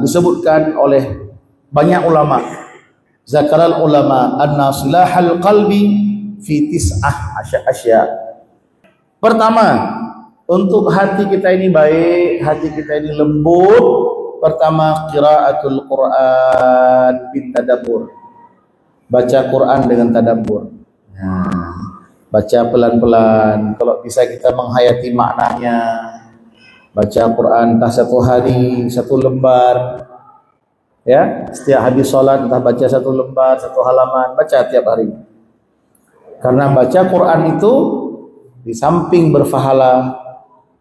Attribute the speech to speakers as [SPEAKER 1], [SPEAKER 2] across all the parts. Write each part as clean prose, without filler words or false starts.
[SPEAKER 1] disebutkan oleh banyak ulama. Zakaral ulama anna silahal qalbi fi tis'ah asya. Pertama, untuk hati kita ini baik, hati kita ini lembut, pertama qiraatul Quran bin tadabbur. Baca Quran dengan tadabbur. Baca pelan-pelan, kalau bisa kita menghayati maknanya. Baca Quran entah satu hari, satu lembar. Ya, setiap habis sholat entah baca satu lembar, satu halaman, baca tiap hari. Karena baca Quran itu di samping berpahala,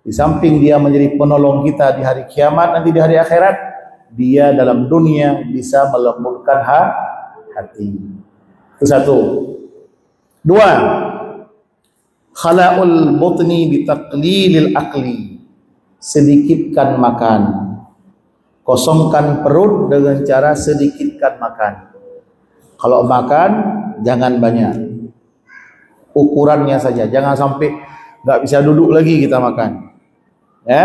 [SPEAKER 1] di samping dia menjadi penolong kita di hari kiamat, nanti di hari akhirat, dia dalam dunia bisa melembutkan hati. Itu satu. Dua, khala'ul butni bitaqlilil aqli. Sedikitkan makan. Kosongkan perut dengan cara sedikitkan makan. Kalau makan, jangan banyak. Ukurannya saja. Jangan sampai nggak bisa duduk lagi kita makan. Ya,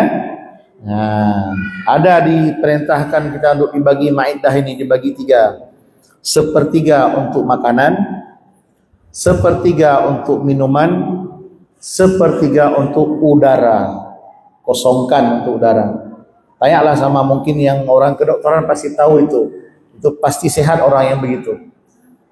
[SPEAKER 1] nah, ada diperintahkan kita untuk dibagi maidah ini dibagi tiga. Sepertiga untuk makanan, sepertiga untuk minuman, sepertiga untuk udara. Kosongkan untuk udara. Tanyalah sama mungkin yang orang kedokteran pasti tahu itu pasti sehat orang yang begitu.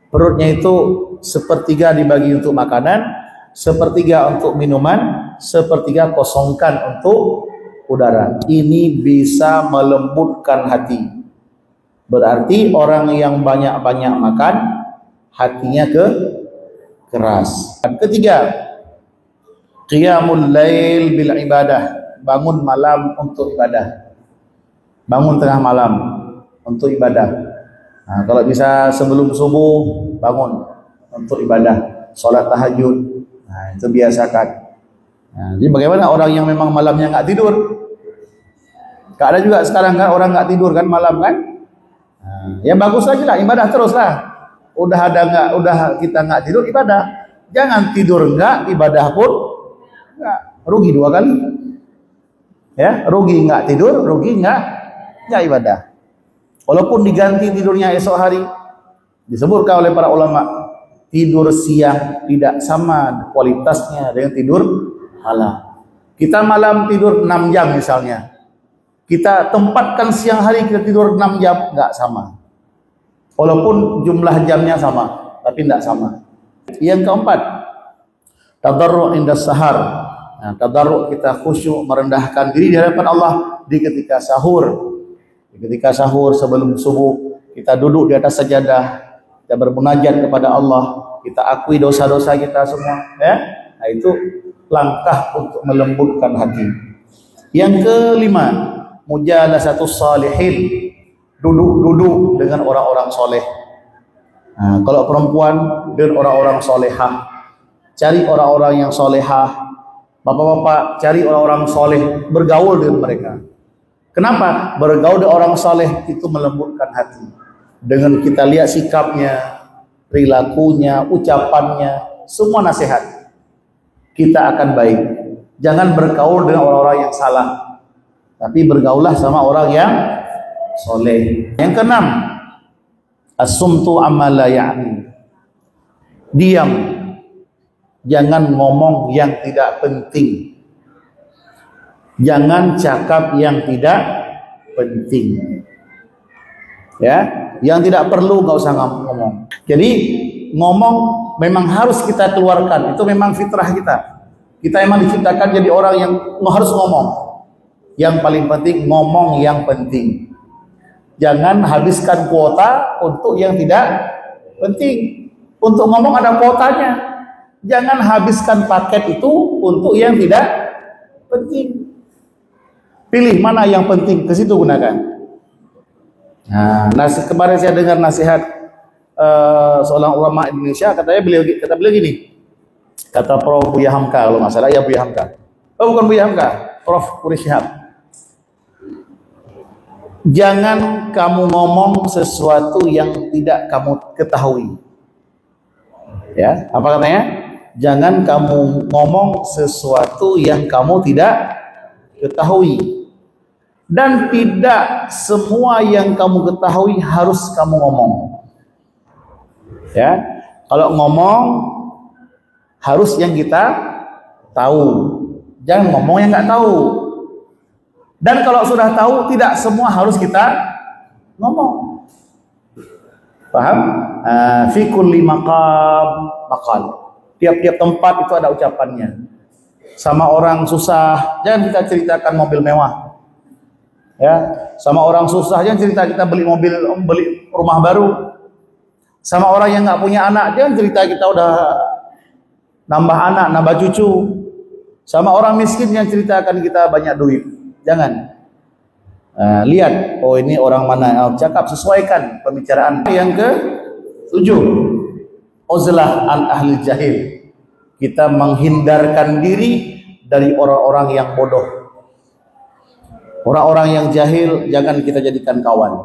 [SPEAKER 1] Perutnya itu sepertiga dibagi untuk makanan, sepertiga untuk minuman, sepertiga kosongkan untuk udara. Ini bisa melembutkan hati. Berarti orang yang banyak-banyak makan, hatinya keras. Ketiga, qiyamul lail bil ibadah. Bangun malam untuk ibadah. Bangun tengah malam untuk ibadah. Nah, kalau bisa sebelum subuh bangun untuk ibadah, sholat tahajud. Nah, itu biasakan. Nah, jadi bagaimana orang yang memang malamnya nggak tidur? Gak ada juga sekarang kan orang nggak tidur kan malam kan? Nah, ya bagus aja lah, ibadah terus lah. Udah kita nggak tidur ibadah. Jangan tidur nggak, ibadah pun nggak. Rugi dua kali. Ya, rugi nggak tidur, rugi nggak ibadah. Walaupun diganti tidurnya esok hari, disebutkan oleh para ulama, tidur siang tidak sama kualitasnya dengan tidur malam. Kita malam tidur 6 jam misalnya, kita tempatkan siang hari kita tidur 6 jam, nggak sama. Walaupun jumlah jamnya sama, tapi tidak sama. Yang keempat, tadarru' inda sahar. Nah, tadarru' kita khusyuk merendahkan diri di hadapan Allah di ketika sahur. Di ketika sahur sebelum subuh kita duduk di atas sajadah, kita bermunajat kepada Allah, kita akui dosa-dosa kita semua, ya. Nah, itu langkah untuk melembutkan hati. Yang kelima, mujalasatus salihin. Duduk dengan orang-orang soleh. Nah, kalau perempuan dengan orang-orang solehah, cari orang-orang yang solehah. Bapak-bapak cari orang-orang soleh, bergaul dengan mereka. Kenapa? Bergaul dengan orang soleh itu melembutkan hati. Dengan kita lihat sikapnya, perilakunya, ucapannya, semua nasihat, kita akan baik. Jangan bergaul dengan orang-orang yang salah, tapi bergaulah sama orang yang soleh. Yang keenam, as-sumtu amma la ya'ni. Diam. Jangan ngomong yang tidak penting. Jangan cakap yang tidak penting. Ya, yang tidak perlu nggak usah ngomong. Jadi ngomong memang harus kita keluarkan. Itu memang fitrah kita. Kita memang diciptakan jadi orang yang harus ngomong. Yang paling penting ngomong yang penting. Jangan habiskan kuota untuk yang tidak penting. Untuk ngomong ada kuotanya. Jangan habiskan paket itu untuk yang tidak penting. Pilih mana yang penting, ke situ gunakan. Nah, kemarin saya dengar nasihat seorang ulama Indonesia, kata beliau gini. Kata Prof. Buya Hamka, kalau nggak salah ya Buya Hamka. Oh, bukan Buya Hamka, Prof. Puri Syihab. Jangan kamu ngomong sesuatu yang tidak kamu ketahui. Ya, apa katanya? Jangan kamu ngomong sesuatu yang kamu tidak ketahui. Dan tidak semua yang kamu ketahui harus kamu ngomong. Ya, kalau ngomong harus yang kita tahu. Jangan ngomong yang nggak tahu. Dan kalau sudah tahu, tidak semua harus kita ngomong. Paham? Fi kulli maqam maqal. Tiap-tiap tempat itu ada ucapannya. Sama orang susah, jangan kita ceritakan mobil mewah. Ya, sama orang susah jangan cerita kita beli rumah baru. Sama orang yang nggak punya anak jangan cerita kita udah nambah anak, nambah cucu. Sama orang miskin yang ceritakan kita banyak duit. Jangan. Lihat, oh ini orang mana, cakap, sesuaikan pembicaraan. Yang ke-7, uzlah an ahli jahil. Kita menghindarkan diri dari orang-orang yang bodoh. Orang-orang yang jahil jangan kita jadikan kawan.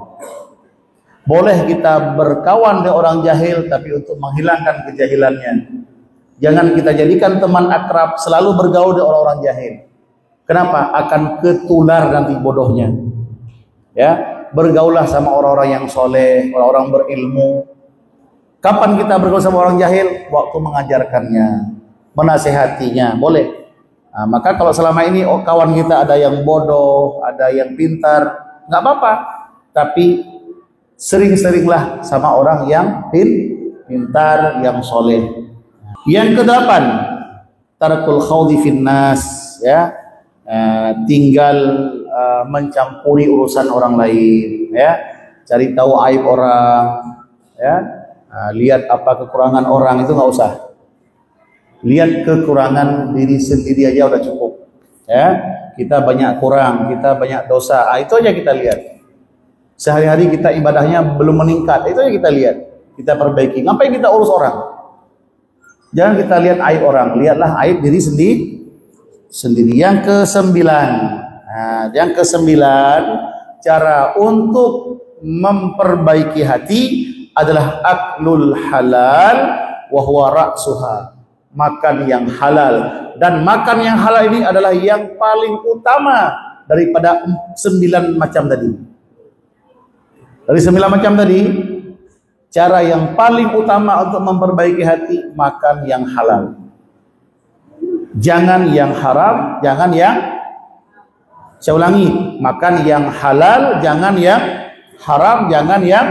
[SPEAKER 1] Boleh kita berkawan dengan orang jahil, tapi untuk menghilangkan kejahilannya. Jangan kita jadikan teman akrab selalu bergaul dengan orang-orang jahil. Kenapa? Akan ketular nanti bodohnya. Ya, bergaulah sama orang-orang yang soleh, orang-orang berilmu. Kapan kita bergaul sama orang jahil? Waktu mengajarkannya, menasehatinya, boleh. Maka kalau selama ini kawan kita ada yang bodoh, ada yang pintar, nggak apa-apa. Tapi sering-seringlah sama orang yang pintar, yang soleh. Yang ke-8, tarkul khawdi finnas, ya, tinggal mencampuri urusan orang lain, ya, cari tahu aib orang, ya, lihat apa kekurangan orang itu nggak usah. Lihat kekurangan diri sendiri aja udah cukup. Ya, kita banyak kurang, kita banyak dosa. Itu aja kita lihat. Sehari-hari kita ibadahnya belum meningkat. Itu aja kita lihat. Kita perbaiki. Ngapain kita urus orang? Jangan kita lihat aib orang. Lihatlah aib diri sendiri. Yang ke-9. Yang ke-9, cara untuk memperbaiki hati adalah aklul halal wa huwa ra'suha. Makan yang halal, dan makan yang halal ini adalah yang paling utama daripada 9 macam tadi. Dari 9 macam tadi, cara yang paling utama untuk memperbaiki hati, makan yang halal. Jangan yang haram, jangan yang, saya ulangi, makan yang halal, jangan yang haram, jangan yang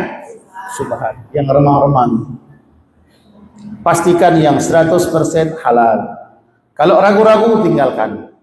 [SPEAKER 1] subhan, yang remang-remang. Pastikan yang 100% halal. Kalau ragu-ragu tinggalkan.